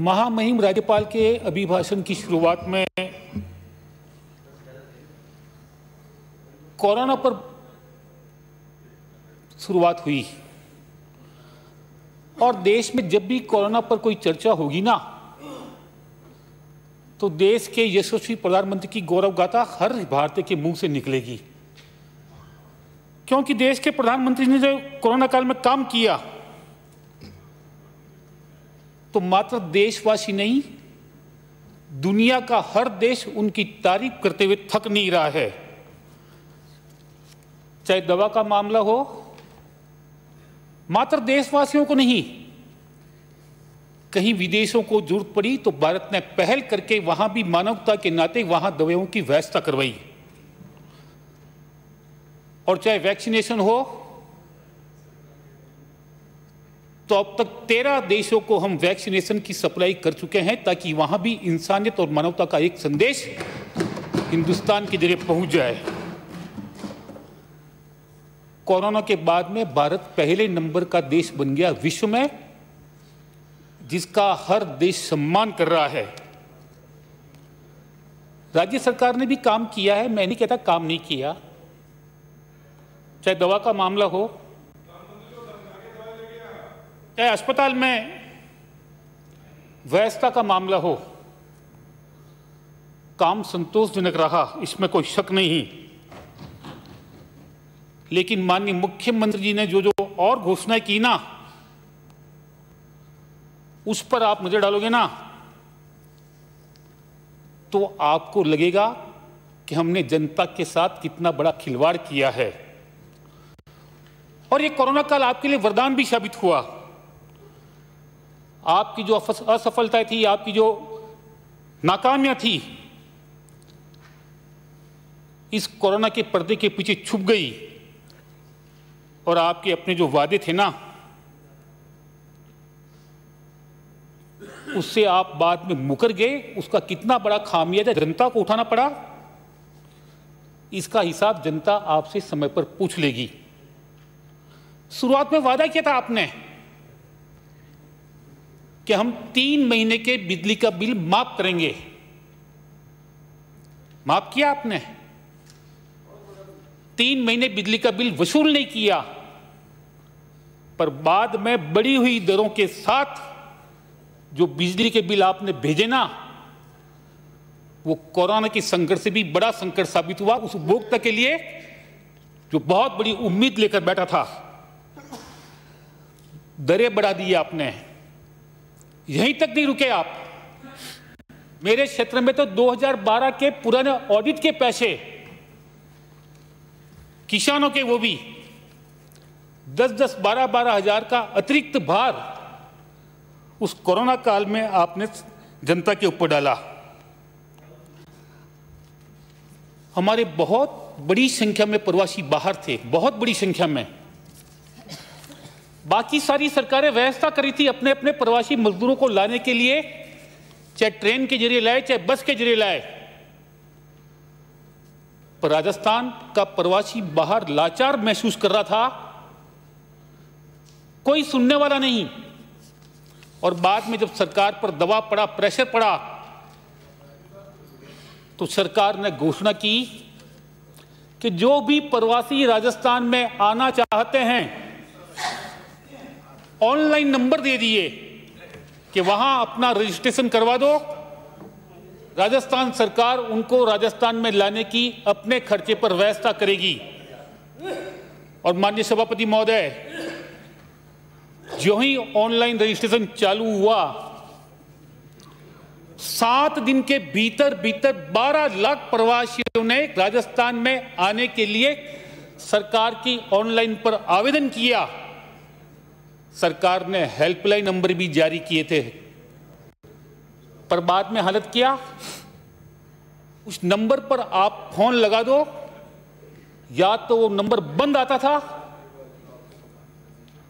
महामहिम राज्यपाल के अभिभाषण की शुरुआत में कोरोना पर शुरुआत हुई और देश में जब भी कोरोना पर कोई चर्चा होगी ना, तो देश के यशस्वी प्रधानमंत्री की गौरव गाथा हर भारतीय के मुंह से निकलेगी। क्योंकि देश के प्रधानमंत्री ने जो कोरोना काल में काम किया, तो मात्र देशवासी नहीं, दुनिया का हर देश उनकी तारीफ करते हुए थक नहीं रहा है। चाहे दवा का मामला हो, मात्र देशवासियों को नहीं, कहीं विदेशों को जरूरत पड़ी तो भारत ने पहल करके वहां भी मानवता के नाते वहां दवाओं की व्यवस्था करवाई। और चाहे वैक्सीनेशन हो, तो अब तक 13 देशों को हम वैक्सीनेशन की सप्लाई कर चुके हैं, ताकि वहां भी इंसानियत और मानवता का एक संदेश हिंदुस्तान के जरिए पहुंच जाए। कोरोना के बाद में भारत पहले नंबर का देश बन गया विश्व में, जिसका हर देश सम्मान कर रहा है। राज्य सरकार ने भी काम किया है, मैं नहीं कहता काम नहीं किया। चाहे दवा का मामला हो, चाहे अस्पताल में व्यवस्था का मामला हो, काम संतोषजनक रहा, इसमें कोई शक नहीं। लेकिन माननीय मुख्यमंत्री जी ने जो जो और घोषणाएं की ना, उस पर आप नजर डालोगे ना, तो आपको लगेगा कि हमने जनता के साथ कितना बड़ा खिलवाड़ किया है। और ये कोरोना काल आपके लिए वरदान भी साबित हुआ। आपकी जो असफलताएं थी, आपकी जो नाकामियां थी, इस कोरोना के पर्दे के पीछे छुप गई और आपके अपने जो वादे थे ना, उससे आप बाद में मुकर गए। उसका कितना बड़ा खामियाजा जनता को उठाना पड़ा, इसका हिसाब जनता आपसे समय पर पूछ लेगी। शुरुआत में वादा किया था आपने कि हम 3 महीने के बिजली का बिल माफ करेंगे। माफ किया आपने? 3 महीने बिजली का बिल वसूल नहीं किया, पर बाद में बढ़ी हुई दरों के साथ जो बिजली के बिल आपने भेजे ना, वो कोरोना के संकट से भी बड़ा संकट साबित हुआ उस उपभोक्ता के लिए, जो बहुत बड़ी उम्मीद लेकर बैठा था। दरें बढ़ा दी आपने। यहीं तक नहीं रुके आप। मेरे क्षेत्र में तो 2012 के पुराने ऑडिट के पैसे किसानों के, वो भी 10-10, 12-12 हजार का अतिरिक्त भार उस कोरोना काल में आपने जनता के ऊपर डाला। हमारे बहुत बड़ी संख्या में प्रवासी बाहर थे, बहुत बड़ी संख्या में। बाकी सारी सरकारें व्यवस्था करी थी अपने अपने प्रवासी मजदूरों को लाने के लिए, चाहे ट्रेन के जरिए लाए, चाहे बस के जरिए लाए। पर राजस्थान का प्रवासी बाहर लाचार महसूस कर रहा था, कोई सुनने वाला नहीं। और बाद में जब सरकार पर दबाव पड़ा, प्रेशर पड़ा, तो सरकार ने घोषणा की कि जो भी प्रवासी राजस्थान में आना चाहते हैं, ऑनलाइन नंबर दे दिए कि वहां अपना रजिस्ट्रेशन करवा दो। राजस्थान सरकार उनको राजस्थान में लाने की अपने खर्चे पर व्यवस्था करेगी। और माननीय सभापति महोदय, जो ही ऑनलाइन रजिस्ट्रेशन चालू हुआ, 7 दिन के भीतर 12 लाख प्रवासियों ने राजस्थान में आने के लिए सरकार की ऑनलाइन पर आवेदन किया। सरकार ने हेल्पलाइन नंबर भी जारी किए थे, पर बाद में हालत क्या, उस नंबर पर आप फोन लगा दो, या तो वो नंबर बंद आता था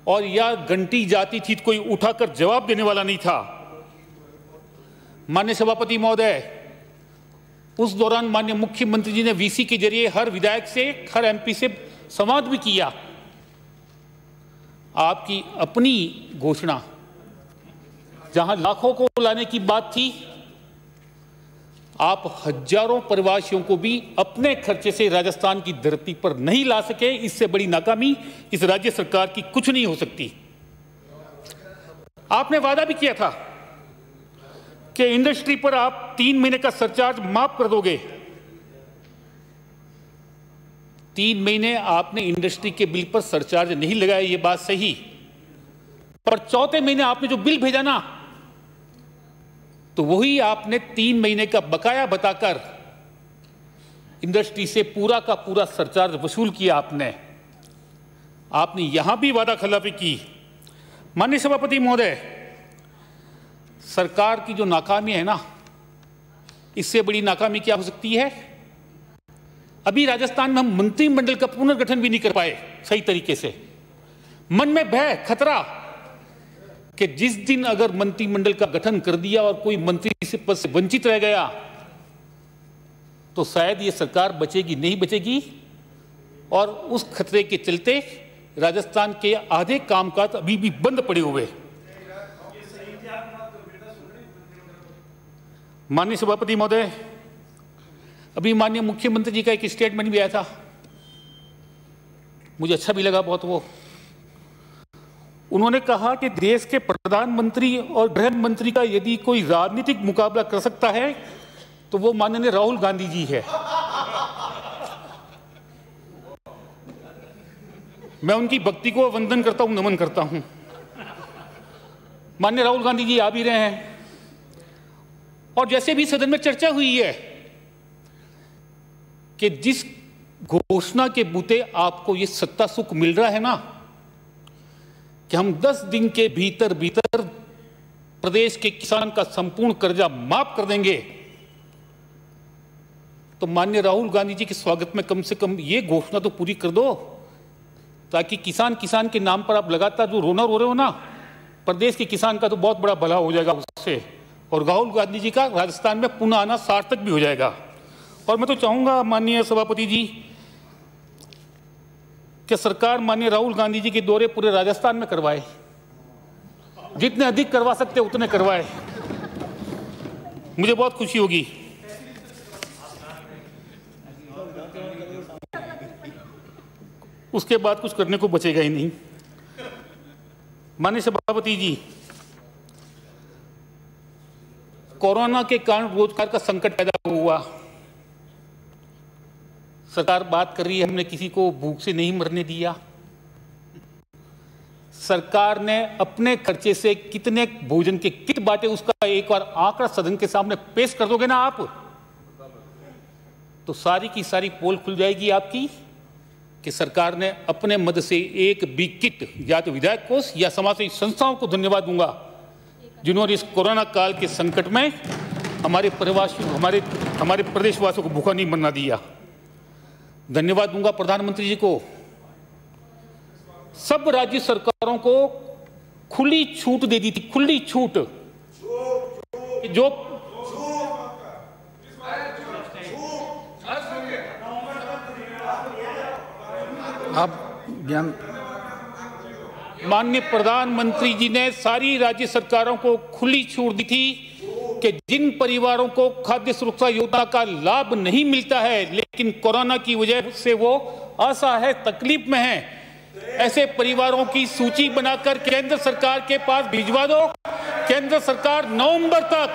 और या घंटी जाती थी तो कोई उठाकर जवाब देने वाला नहीं था। माननीय सभापति महोदय, उस दौरान माननीय मुख्यमंत्री जी ने वीसी के जरिए हर विधायक से, हर एमपी से संवाद भी किया। आपकी अपनी घोषणा जहां लाखों को लाने की बात थी, आप हजारों प्रवासियों को भी अपने खर्चे से राजस्थान की धरती पर नहीं ला सके। इससे बड़ी नाकामी इस राज्य सरकार की कुछ नहीं हो सकती। आपने वादा भी किया था कि इंडस्ट्री पर आप 3 महीने का सरचार्ज माफ कर दोगे। 3 महीने आपने इंडस्ट्री के बिल पर सरचार्ज नहीं लगाया, ये बात सही, पर चौथे महीने आपने जो बिल भेजा ना, तो वही आपने 3 महीने का बकाया बताकर इंडस्ट्री से पूरा का पूरा सरचार्ज वसूल किया। आपने यहां भी वादा खिलाफी की। माननीय सभापति महोदय, सरकार की जो नाकामी है ना, इससे बड़ी नाकामी क्या हो सकती है? अभी राजस्थान में हम मंत्रिमंडल का पुनर्गठन भी नहीं कर पाए सही तरीके से। मन में भय, खतरा कि जिस दिन अगर मंत्रिमंडल का गठन कर दिया और कोई मंत्री से पद से वंचित रह गया, तो शायद ये सरकार बचेगी नहीं बचेगी, और उस खतरे के चलते राजस्थान के आधे कामकाज अभी भी बंद पड़े हुए। माननीय सभापति महोदय, अभी माननीय मुख्यमंत्री जी का एक स्टेटमेंट भी आया था, मुझे अच्छा भी लगा बहुत। वो उन्होंने कहा कि देश के प्रधानमंत्री और गृह मंत्री का यदि कोई राजनीतिक मुकाबला कर सकता है तो वो माननीय राहुल गांधी जी है। मैं उनकी भक्ति को वंदन करता हूं, नमन करता हूं। माननीय राहुल गांधी जी आ भी रहे हैं, और जैसे भी सदन में चर्चा हुई है कि जिस घोषणा के बूते आपको ये सत्ता सुख मिल रहा है ना, कि हम 10 दिन के भीतर भीतर प्रदेश के किसान का संपूर्ण कर्जा माफ कर देंगे, तो माननीय राहुल गांधी जी के स्वागत में कम से कम ये घोषणा तो पूरी कर दो, ताकि किसान के नाम पर आप लगातार जो रोना रो रहे हो ना, प्रदेश के किसान का तो बहुत बड़ा भला हो जाएगा उससे, और राहुल गांधी जी का राजस्थान में पुनः आना सार्थक भी हो जाएगा। और मैं तो चाहूंगा माननीय सभापति जी कि सरकार माननीय राहुल गांधी जी के दौरे पूरे राजस्थान में करवाए, जितने अधिक करवा सकते उतने करवाए, मुझे बहुत खुशी होगी। उसके बाद कुछ करने को बचेगा ही नहीं। माननीय सभापति जी, कोरोना के कारण रोजगार का संकट पैदा हुआ। सरकार बात कर रही है हमने किसी को भूख से नहीं मरने दिया। सरकार ने अपने खर्चे से कितने भोजन के किट बांटे, उसका एक बार आंकड़ा सदन के सामने पेश कर दोगे ना आप, तो सारी की सारी पोल खुल जाएगी आपकी कि सरकार ने अपने मद से एक भी किट, या तो विधायक कोष या समाजसेवी संस्थाओं को धन्यवाद दूंगा जिन्होंने इस कोरोना काल के संकट में हमारे प्रवासियों, हमारे प्रदेशवासियों को भूखा नहीं मरना दिया। धन्यवाद दूंगा प्रधानमंत्री जी को। सब राज्य सरकारों को खुली छूट दे दी थी, खुली छूट, जो आप ज्ञान माननीय प्रधानमंत्री जी ने सारी राज्य सरकारों को खुली छूट दी थी कि जिन परिवारों को खाद्य सुरक्षा योजना का लाभ नहीं मिलता है, लेकिन कोरोना की वजह से वो असहाय तकलीफ में हैं, ऐसे परिवारों की सूची बनाकर केंद्र सरकार के पास भिजवा दो। केंद्र सरकार नवंबर तक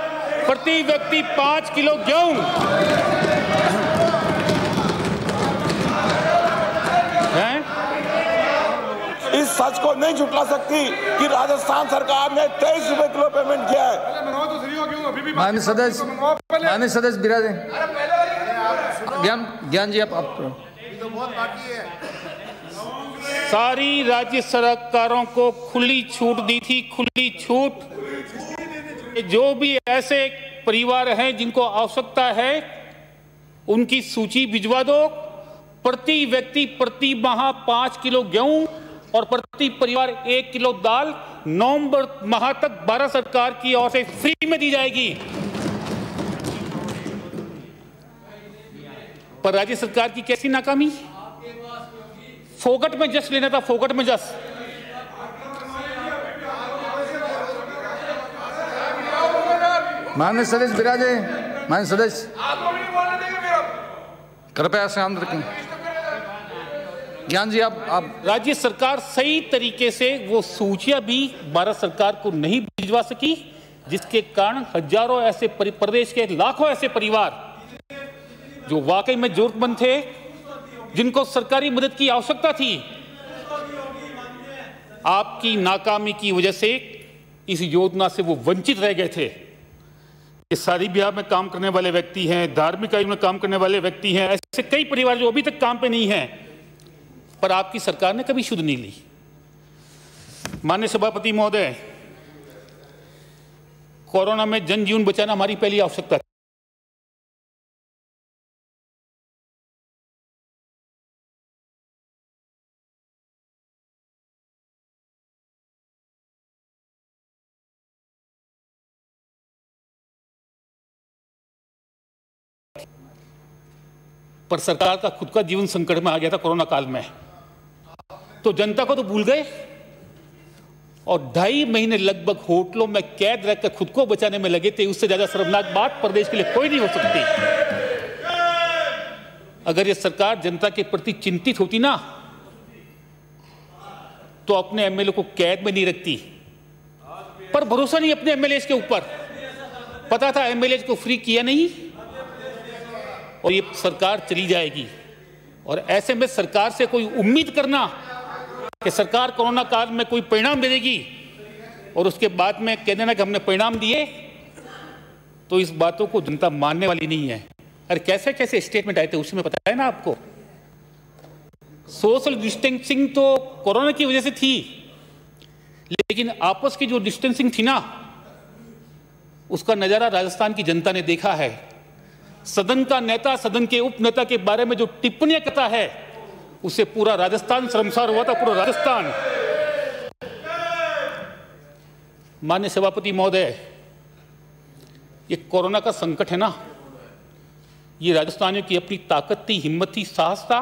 प्रति व्यक्ति 5 किलो गेहूं इस सच को नहीं झुटला सकती कि राजस्थान सरकार ने 23 रुपए किलो पेमेंट किया है। माननीय सदस्य बिराजे ज्ञान जी आप सारी राज्य सरकारों को खुली छूट दी थी, खुली छूट। जो भी ऐसे परिवार हैं जिनको आवश्यकता है उनकी सूची भिजवा दो। प्रति व्यक्ति प्रति माह 5 किलो गेहूं और प्रति परिवार 1 किलो दाल नवंबर माह तक भारत सरकार की ओर से फ्री में दी जाएगी। पर राज्य सरकार की कैसी नाकामी, फोकट में जस लेना था, फोकट में जस। माननीय सदस्य विराजे। माननीय सदस्य कृपया शांत रखें। ज्ञान जी आप राज्य सरकार सही तरीके से वो सूचियां भी भारत सरकार को नहीं भिजवा सकी, जिसके कारण हजारों ऐसे प्रदेश के लाखों ऐसे परिवार जो वाकई में जरूरतमंद थे, जिनको सरकारी मदद की आवश्यकता थी, आपकी नाकामी की वजह से इस योजना से वो वंचित रह गए थे। ये शादी ब्याह में काम करने वाले व्यक्ति हैं, धार्मिक कार्य में काम करने वाले व्यक्ति हैं, ऐसे कई परिवार जो अभी तक काम पे नहीं हैं, पर आपकी सरकार ने कभी सुध नहीं ली। माननीय सभापति महोदय, कोरोना में जनजीवन बचाना हमारी पहली आवश्यकता थी। पर सरकार का खुद का जीवन संकट में आ गया था कोरोना काल में, तो जनता को तो भूल गए और 2.5 महीने लगभग होटलों में कैद रहकर खुद को बचाने में लगे थे। उससे ज्यादा शर्मनाक बात प्रदेश के लिए कोई नहीं हो सकती। अगर ये सरकार जनता के प्रति चिंतित होती ना, तो अपने एमएलए को कैद में नहीं रखती। पर भरोसा नहीं अपने एमएलए के ऊपर। पता था एमएलए को फ्री किया नहीं और ये सरकार चली जाएगी। और ऐसे में सरकार से कोई उम्मीद करना कि सरकार कोरोना काल में कोई परिणाम दे देगी और उसके बाद में कह देना कि हमने परिणाम दिए, तो इस बातों को जनता मानने वाली नहीं है। अरे कैसे कैसे स्टेटमेंट आए थे उसमें पता है ना आपको। सोशल डिस्टेंसिंग तो कोरोना की वजह से थी, लेकिन आपस की जो डिस्टेंसिंग थी ना, उसका नजारा राजस्थान की जनता ने देखा है। सदन का नेता सदन के उप नेता के बारे में जो टिप्पणियां करता है, उससे पूरा राजस्थान शर्मसार हुआ था, पूरा राजस्थान। माननीय सभापति महोदय, ये कोरोना का संकट है ना, ये राजस्थानियों की अपनी ताकत थी, हिम्मत थी, साहस था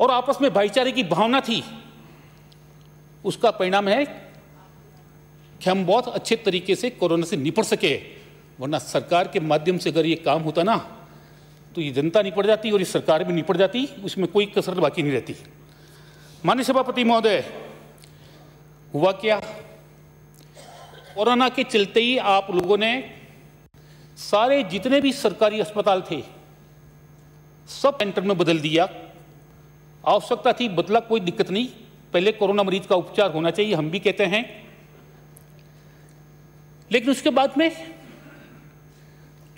और आपस में भाईचारे की भावना थी। उसका परिणाम है कि हम बहुत अच्छे तरीके से कोरोना से निपट सके। वरना सरकार के माध्यम से अगर ये काम होता ना, तो ये जनता निपट जाती और ये सरकार भी निपट जाती, उसमें कोई कसर बाकी नहीं रहती। माननीय सभापति महोदय, हुआ क्या, कोरोना के चलते ही आप लोगों ने सारे जितने भी सरकारी अस्पताल थे सब सेंटर में बदल दिया। आवश्यकता थी, बदला, कोई दिक्कत नहीं। पहले कोरोना मरीज का उपचार होना चाहिए, हम भी कहते हैं, लेकिन उसके बाद में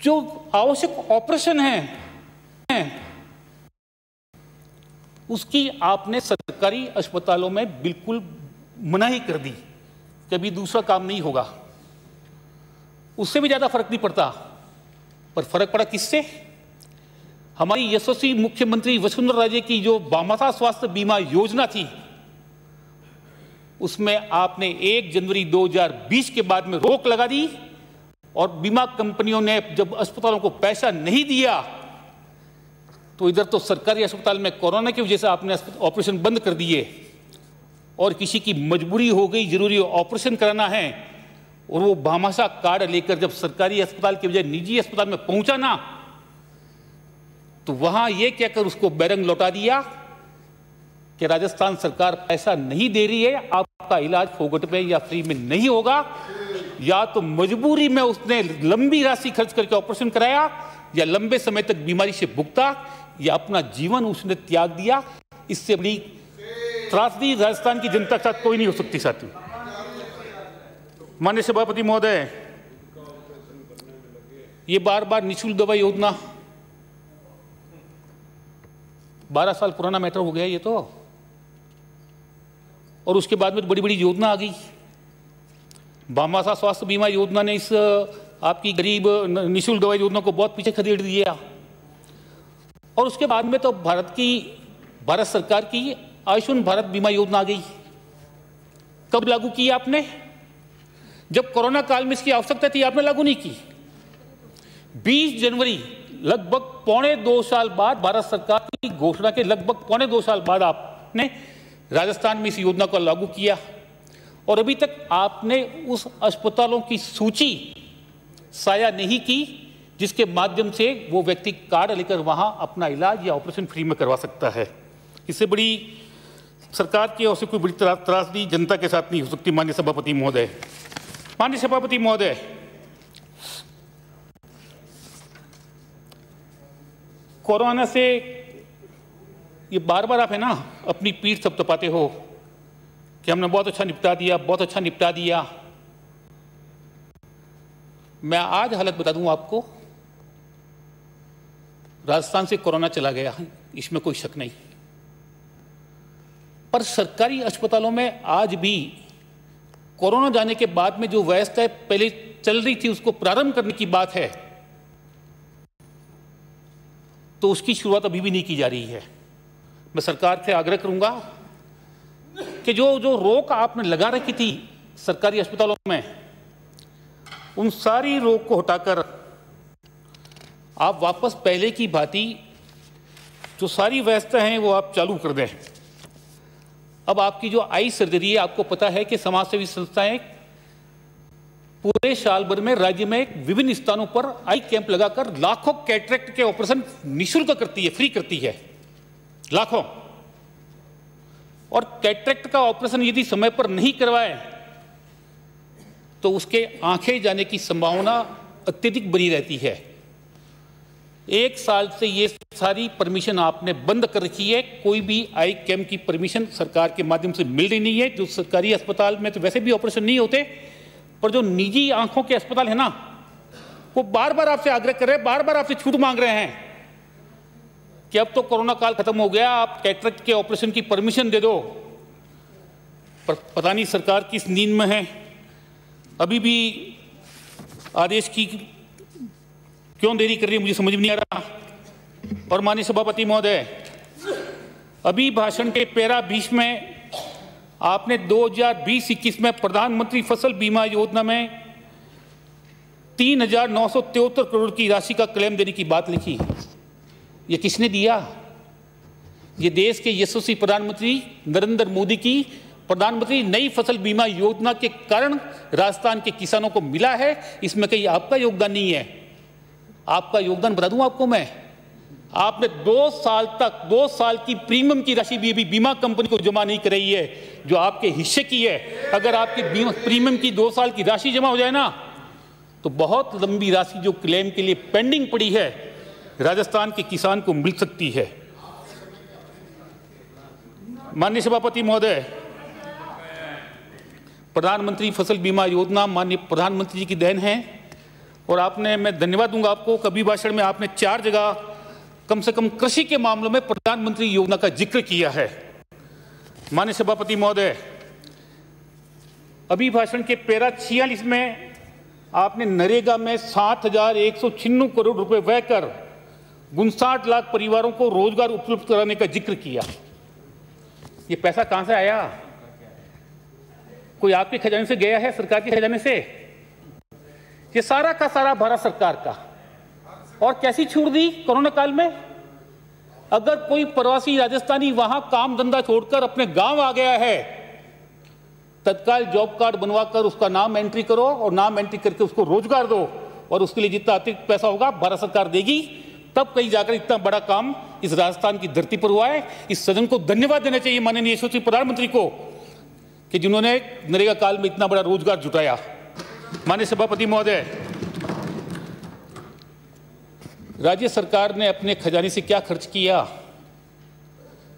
जो आवश्यक ऑपरेशन है उसकी आपने सरकारी अस्पतालों में बिल्कुल मनाही कर दी, कभी दूसरा काम नहीं होगा। उससे भी ज्यादा फर्क नहीं पड़ता। पर फर्क पड़ा किससे? हमारी यशस्वी मुख्यमंत्री वसुंधरा राजे की जो बामासा स्वास्थ्य बीमा योजना थी, उसमें आपने 1 जनवरी 2020 के बाद में रोक लगा दी और बीमा कंपनियों ने जब अस्पतालों को पैसा नहीं दिया, तो इधर तो सरकारी अस्पताल में कोरोना की वजह से आपने ऑपरेशन बंद कर दिए और किसी की मजबूरी हो गई, जरूरी ऑपरेशन कराना है, और वो भामाशा कार्ड लेकर जब सरकारी अस्पताल की बजाय निजी अस्पताल में पहुंचा ना, तो वहां ये कहकर उसको बैरंग लौटा दिया कि राजस्थान सरकार पैसा नहीं दे रही है, आपका इलाज फोकट में या फ्री में नहीं होगा। या तो मजबूरी में उसने लंबी राशि खर्च करके ऑपरेशन कराया, या लंबे समय तक बीमारी से भुगता, या अपना जीवन उसने त्याग दिया। इससे बड़ी त्रासदी राजस्थान की जनता के साथ कोई नहीं हो सकती। साथियों, माननीय सभापति महोदय, ये बार बार निःशुल्क दवा योजना 12 साल पुराना मैटर हो गया ये तो, और उसके बाद में बड़ी बड़ी योजना आ गई। भामाशा स्वास्थ्य बीमा योजना ने इस आपकी गरीब निःशुल्क दवा योजना को बहुत पीछे खदेड़ दिया। और उसके बाद में तो भारत सरकार की आयुष्मान भारत बीमा योजना आ गई। कब लागू की आपने? जब कोरोना काल में इसकी आवश्यकता थी, आपने लागू नहीं की। 20 जनवरी लगभग 1.25 साल बाद, भारत सरकार की घोषणा के लगभग 1.25 साल बाद आपने राजस्थान में इस योजना को लागू किया। और अभी तक आपने उस अस्पतालों की सूची साया नहीं की, जिसके माध्यम से वो व्यक्ति कार्ड लेकर वहां अपना इलाज या ऑपरेशन फ्री में करवा सकता है। इससे बड़ी सरकार की ओर से कोई बड़ी त्रासदी जनता के साथ नहीं हो सकती। माननीय सभापति महोदय, माननीय सभापति महोदय, कोरोना से ये बार बार आप है ना अपनी पीठ थपथपाते हो कि हमने बहुत अच्छा निपटा दिया, बहुत अच्छा निपटा दिया। मैं आज हालत बता दूं आपको, राजस्थान से कोरोना चला गया, इसमें कोई शक नहीं, पर सरकारी अस्पतालों में आज भी कोरोना जाने के बाद में जो व्यवस्था पहले चल रही थी उसको प्रारंभ करने की बात है, तो उसकी शुरुआत अभी भी नहीं की जा रही है। मैं सरकार से आग्रह करूंगा कि जो रोक आपने लगा रखी थी सरकारी अस्पतालों में, उन सारी रोक को हटाकर आप वापस पहले की भांति जो सारी व्यवस्था हैं वो आप चालू कर दें। अब आपकी जो आई सर्जरी है, आपको पता है कि समाजसेवी संस्थाएं पूरे साल भर में राज्य में विभिन्न स्थानों पर आई कैंप लगाकर लाखों कैटरेक्ट के ऑपरेशन निःशुल्क करती है, फ्री करती है, लाखों। और कैटरेक्ट का ऑपरेशन यदि समय पर नहीं करवाए तो उसके आंखें जाने की संभावना अत्यधिक बनी रहती है। 1 साल से ये सारी परमिशन आपने बंद कर रखी है, कोई भी आई कैंप की परमिशन सरकार के माध्यम से मिल रही नहीं है। जो सरकारी अस्पताल में तो वैसे भी ऑपरेशन नहीं होते, पर जो निजी आंखों के अस्पताल है ना, वो बार बार आपसे आग्रह कर रहे हैं, बार बार आपसे छूट मांग रहे हैं कि अब तो कोरोना काल खत्म हो गया, आप कैटरेक्ट के ऑपरेशन की परमिशन दे दो। पर पता नहीं सरकार किस नींद में है, अभी भी आदेश की क्यों देरी कर रही है मुझे समझ में नहीं आ रहा। और माननीय सभापति महोदय, अभी भाषण के पैरा 20 में आपने 2020-21 में प्रधानमंत्री फसल बीमा योजना में 3,973 करोड़ की राशि का क्लेम देने की बात लिखी। ये किसने दिया? ये देश के यशस्वी प्रधानमंत्री नरेंद्र मोदी की प्रधानमंत्री नई फसल बीमा योजना के कारण राजस्थान के किसानों को मिला है। इसमें कहीं आपका योगदान नहीं है। आपका योगदान बता दूं आपको मैं, आपने 2 साल की प्रीमियम की राशि भी बीमा कंपनी को जमा नहीं कराई है, जो आपके हिस्से की है। अगर आपकी प्रीमियम की 2 साल की राशि जमा हो जाए ना, तो बहुत लंबी राशि जो क्लेम के लिए पेंडिंग पड़ी है राजस्थान के किसान को मिल सकती है। माननीय सभापति महोदय, प्रधानमंत्री फसल बीमा योजना माननीय प्रधानमंत्री जी की देन है, और आपने, मैं धन्यवाद दूंगा आपको, कभी भाषण में आपने 4 जगह कम से कम कृषि के मामलों में प्रधानमंत्री योजना का जिक्र किया है। माननीय सभापति महोदय, अभी भाषण के पैरा 46 में आपने नरेगा में 7,196 करोड़ रुपए व्यय कर 59 लाख परिवारों को रोजगार उपलब्ध कराने का जिक्र किया। ये पैसा कहां से आया? कोई आपके खजाने से गया है, सरकार के खजाने से? ये सारा का सारा भारत सरकार का। और कैसी छूट दी कोरोना काल में? अगर कोई प्रवासी राजस्थानी वहां काम धंधा छोड़कर अपने गांव आ गया है, तत्काल जॉब कार्ड बनवाकर उसका नाम एंट्री करो और नाम एंट्री करके उसको रोजगार दो, और उसके लिए जितना अतिरिक्त पैसा होगा भारत सरकार देगी। तब कहीं जाकर इतना बड़ा काम इस राजस्थान की धरती पर हुआ है। इस सदन को धन्यवाद देना चाहिए माननीय यशस्वी प्रधानमंत्री को कि जिन्होंने नरेगा काल में इतना बड़ा रोजगार जुटाया। माननीय सभापति महोदय, राज्य सरकार ने अपने खजाने से क्या खर्च किया?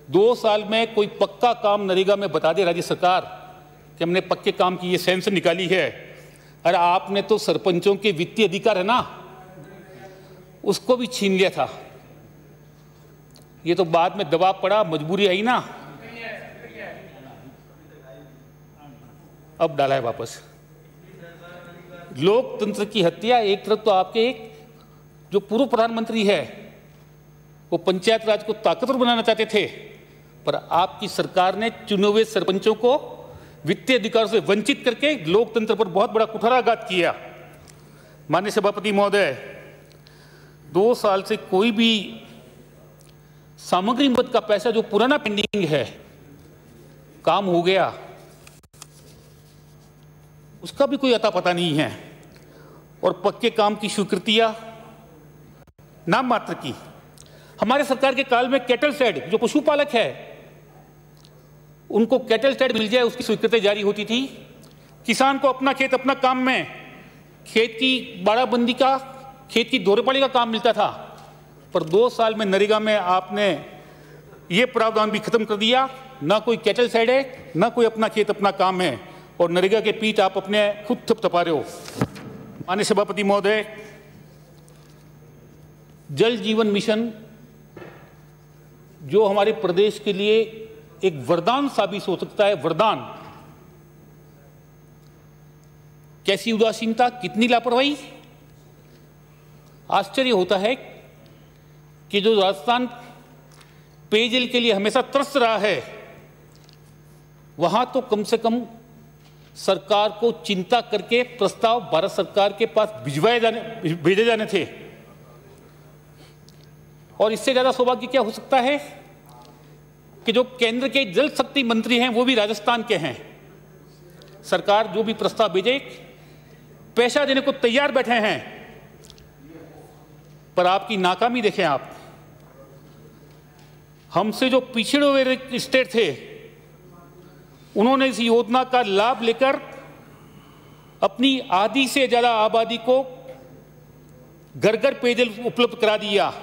2 साल में कोई पक्का काम नरेगा में बता दे राज्य सरकार कि हमने पक्के काम की ये सैंक्शन निकाली है। अरे आपने तो सरपंचों के वित्तीय अधिकार है ना, उसको भी छीन लिया था। ये तो बाद में दबाव पड़ा, मजबूरी आई ना, अब डाला है वापस। लोकतंत्र की हत्या। एक तरफ तो आपके जो पूर्व प्रधानमंत्री है वो पंचायत राज को ताकतवर बनाना चाहते थे, पर आपकी सरकार ने चुने हुए सरपंचों को वित्तीय अधिकार से वंचित करके लोकतंत्र पर बहुत बड़ा कुठाराघात किया। माननीय सभापति महोदय, 2 साल से कोई भी सामग्री मद का पैसा जो पुराना पेंडिंग है, काम हो गया, उसका भी कोई अता पता नहीं है। और पक्के काम की स्वीकृतियां नाम मात्र की। हमारे सरकार के काल में कैटल शेड, जो पशुपालक है उनको कैटल शेड मिल जाए उसकी स्वीकृति जारी होती थी। किसान को अपना खेत अपना काम में खेत की बाड़ाबंदी का, खेत की दोहरेपाली का काम मिलता था। पर 2 साल में नरेगा में आपने ये प्रावधान भी खत्म कर दिया। ना कोई कैटल शेड है, ना कोई अपना खेत अपना काम है, और नरेगा के पीठ आप अपने खुद थपथपा रहे हो। माननीय सभापति महोदय, जल जीवन मिशन जो हमारे प्रदेश के लिए एक वरदान साबित हो सकता है, वरदान, कैसी उदासीनता, कितनी लापरवाही। आश्चर्य होता है कि जो राजस्थान पेयजल के लिए हमेशा तरस रहा है, वहां तो कम से कम सरकार को चिंता करके प्रस्ताव भारत सरकार के पास भेजे जाने थे। और इससे ज्यादा सौभाग्य क्या हो सकता है कि जो केंद्र के जल शक्ति मंत्री हैं वो भी राजस्थान के हैं। सरकार जो भी प्रस्ताव भेजे पैसा देने को तैयार बैठे हैं, पर आपकी नाकामी देखें आप। हमसे जो पिछड़े हुए स्टेट थे उन्होंने इस योजना का लाभ लेकर अपनी आधी से ज्यादा आबादी को घर घर पेयजल उपलब्ध करा दिया।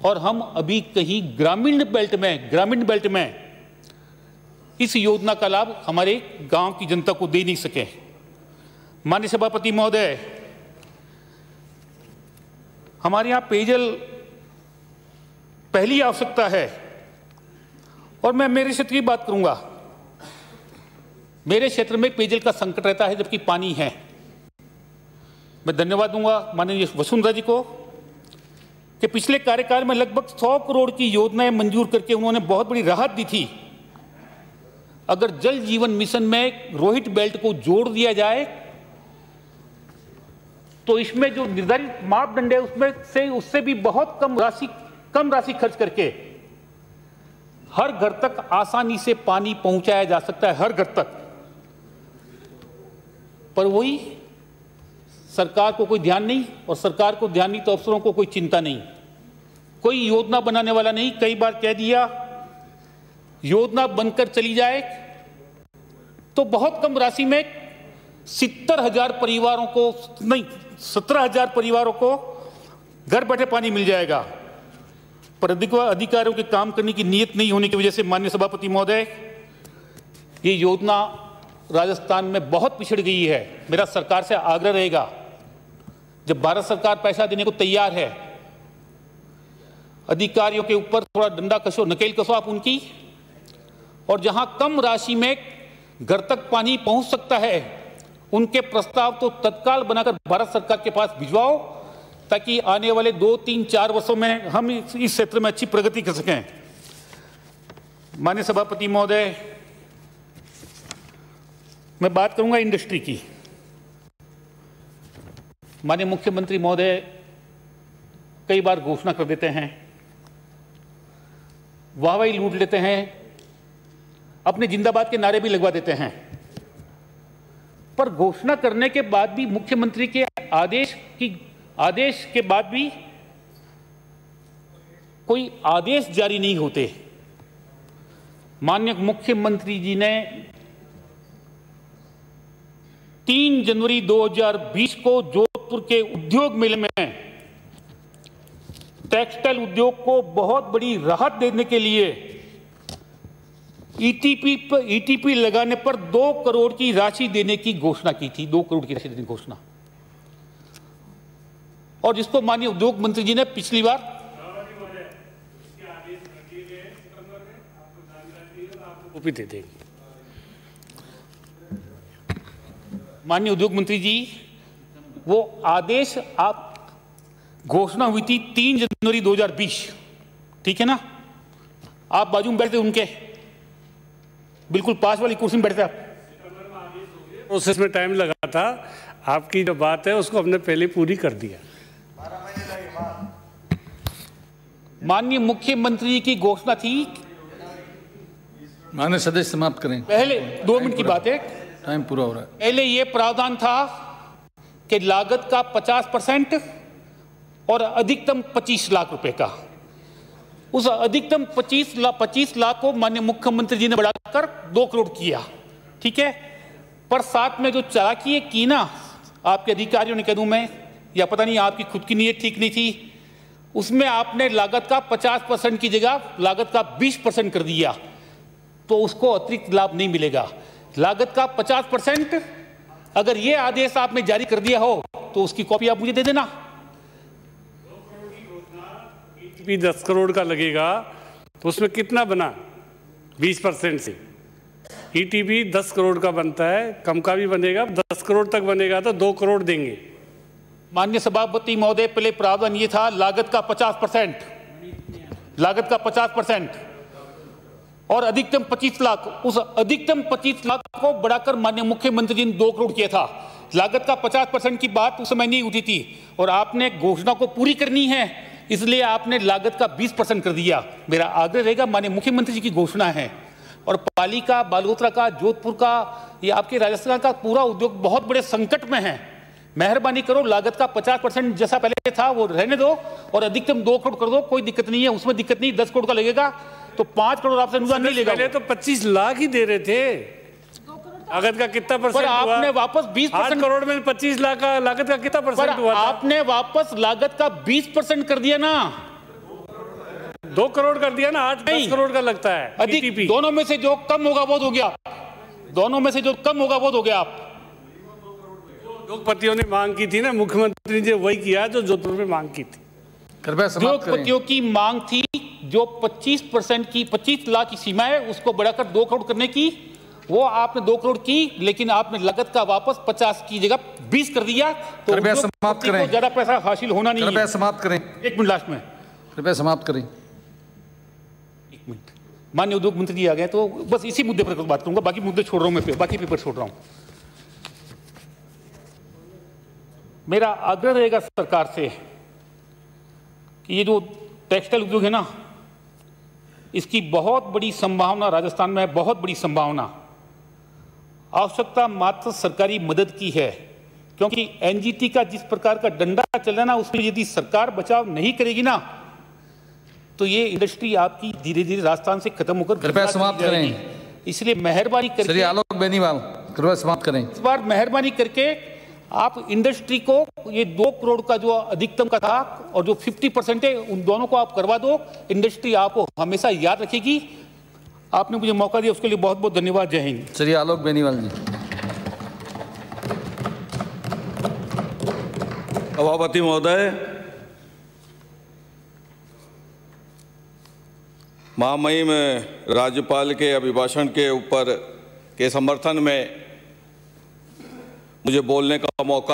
और हम अभी कहीं ग्रामीण बेल्ट में इस योजना का लाभ हमारे गांव की जनता को दे नहीं सके। माननीय सभापति महोदय, हमारे यहां पेयजल पहली आवश्यकता है, और मैं मेरे क्षेत्र की बात करूंगा। मेरे क्षेत्र में पेयजल का संकट रहता है जबकि पानी है। मैं धन्यवाद दूंगा माननीय वसुंधरा जी को कि पिछले कार्यकाल में लगभग 100 करोड़ की योजनाएं मंजूर करके उन्होंने बहुत बड़ी राहत दी थी। अगर जल जीवन मिशन में रोहित बेल्ट को जोड़ दिया जाए तो इसमें जो निर्धारित मापदंड है उससे भी बहुत कम राशि खर्च करके हर घर तक आसानी से पानी पहुंचाया जा सकता है, हर घर तक। पर वही सरकार को कोई ध्यान नहीं, और सरकार को ध्यान नहीं तो अफसरों को कोई चिंता नहीं, कोई योजना बनाने वाला नहीं। कई बार कह दिया योजना बनकर चली जाए तो बहुत कम राशि में 70,000 परिवारों को नहीं 17,000 परिवारों को घर बैठे पानी मिल जाएगा। पर अधिकारियों के काम करने की नीयत नहीं होने की वजह से माननीय सभापति महोदय, ये योजना राजस्थान में बहुत पिछड़ गई है। मेरा सरकार से आग्रह रहेगा, जब भारत सरकार पैसा देने को तैयार है, अधिकारियों के ऊपर थोड़ा डंडा कसो, नकेल कसो आप उनकी, और जहां कम राशि में घर तक पानी पहुंच सकता है उनके प्रस्ताव तो तत्काल बनाकर भारत सरकार के पास भिजवाओ, ताकि आने वाले 2, 3, 4 वर्षों में हम इस क्षेत्र में अच्छी प्रगति कर सकें। माननीय सभापति महोदय, मैं बात करूंगा इंडस्ट्री की। माननीय मुख्यमंत्री महोदय कई बार घोषणा कर देते हैं, वाहवाही लूट लेते हैं, अपने जिंदाबाद के नारे भी लगवा देते हैं, पर घोषणा करने के बाद भी मुख्यमंत्री के आदेश के बाद भी कोई आदेश जारी नहीं होते। माननीय मुख्यमंत्री जी ने 3 जनवरी 2020 को जोधपुर के उद्योग मेले में टेक्सटाइल उद्योग को बहुत बड़ी राहत देने के लिए ईटीपी लगाने पर 2 करोड़ की राशि देने की घोषणा की थी। 2 करोड़ की राशि देने की घोषणा, और जिसको माननीय उद्योग मंत्री जी ने पिछली बार दे देगी। माननीय उद्योग मंत्री जी, वो आदेश आप घोषणा हुई थी 3 जनवरी 2020, ठीक है ना? आप बाजू में बैठते उनके बिल्कुल पास वाली कुर्सी में बैठते आप। प्रोसेस में टाइम लगा था, आपकी जो बात है उसको हमने पहले पूरी कर दिया। माननीय मुख्यमंत्री की घोषणा थी, माननीय सदस्य समाप्त करें। पहले 2 मिनट की बात है, टाइम पूरा हो रहा है। पहले यह प्रावधान था कि लागत का 50% और अधिकतम 25 लाख रुपए का। उस अधिकतम 25 लाख को माननीय मुख्यमंत्री जी ने बढ़ाकर 2 करोड़ किया, ठीक है। पर साथ में जो चालाकी की ना आपके अधिकारियों ने, कह दूं मैं, या पता नहीं आपकी खुद की नीयत ठीक नहीं थी, उसमें आपने लागत का 50% की जगह लागत का 20% कर दिया, तो उसको अतिरिक्त लाभ नहीं मिलेगा। लागत का 50%, अगर ये आदेश आपने जारी कर दिया हो तो उसकी कॉपी आप मुझे दे देना। 10 करोड़ का लगेगा तो उसमें कितना बना? 20% से ईटीबी 10 करोड़ का बनता है, कम का भी बनेगा, 10 करोड़ तक बनेगा तो 2 करोड़ देंगे। माननीय सभापति महोदय, पहले प्रावधान ये था लागत का 50%, लागत का 50% और अधिकतम 25 लाख। उस अधिकतम 25 लाख को बढ़ाकर माननीय मुख्यमंत्री जी ने 2 करोड़ किया था। लागत का 50% की बात उस समय नहीं उठी थी और आपने घोषणा को पूरी करनी है, इसलिए आपने लागत का 20% कर दिया। मेरा आग्रह रहेगा, माननीय मुख्यमंत्री जी की घोषणा है और पालिका, बालोतरा का, जोधपुर का, ये आपके राजस्थान का पूरा उद्योग बहुत बड़े संकट में है। मेहरबानी करो, लागत का 50% जैसा पहले था वो रहने दो और अधिकतम 2 करोड़ कर दो, कोई दिक्कत नहीं है, उसमें दिक्कत नहीं। 10 करोड़ का लगेगा तो 5 करोड़ आपसे अनुदान नहीं लेगा। पहले तो 25 लाख ही दे रहे थे, लागत का कितना परसेंट हुआ? आपने वापस 20%, 8 करोड़ में 25 लाख का लागत का कितना परसेंट हुआ? आपने वापस लागत का 20% कर दिया ना, 2 करोड़ कर दिया ना, 8-10 करोड़ का लगता है अधिक। दोनों में से जो कम होगा वो हो गया, दोनों में से जो कम होगा वो हो गया। आप उद्योगपतियों ने मांग की थी ना, मुख्यमंत्री जी वही किया जो जोधपुर में मांग की थी। कृपया समाप्त करें। उद्योगपतियों की मांग थी जो 25% की 25 लाख की सीमा है उसको बढ़ाकर 2 करोड़ करने की, वो आपने 2 करोड़ की, लेकिन आपने लागत का वापस 50 की जगह 20 कर दिया। तो कृपया समाप्त करें। ज्यादा पैसा हासिल होना नहीं है। कृपया समाप्त करें। 1 मिनट लास्ट में, कृपया समाप्त करें। 1 मिनट। माननीय उद्योग मंत्री जी आ गए तो बस इसी मुद्दे पर बात करूंगा, बाकी मुद्दे छोड़ रहा हूं मैं, बाकी पेपर छोड़ रहा हूं। मेरा आग्रह रहेगा सरकार से कि ये जो टेक्सटाइल उद्योग है ना, इसकी बहुत बड़ी संभावना राजस्थान में है, बहुत बड़ी संभावना। आवश्यकता मात्र सरकारी मदद की है, क्योंकि एनजीटी का जिस प्रकार का डंडा चल रहा है ना, उसमें यदि सरकार बचाव नहीं करेगी ना तो ये इंडस्ट्री आपकी धीरे धीरे राजस्थान से खत्म होकर, कृपया समाप्त करें। इसलिए मेहरबानी करके, श्री आलोक बेनीवाल, कृपया समाप्त करें। इस बार मेहरबानी करके आप इंडस्ट्री को ये 2 करोड़ का जो अधिकतम का था और जो 50% है, उन दोनों को आप करवा दो। इंडस्ट्री आपको हमेशा याद रखेगी। आपने मुझे मौका दिया उसके लिए बहुत बहुत धन्यवाद। जय हिंद। श्री आलोक बेनीवाल जी। सभापति महोदय, महामहिम राज्यपाल के अभिभाषण के ऊपर के समर्थन में मुझे बोलने का मौका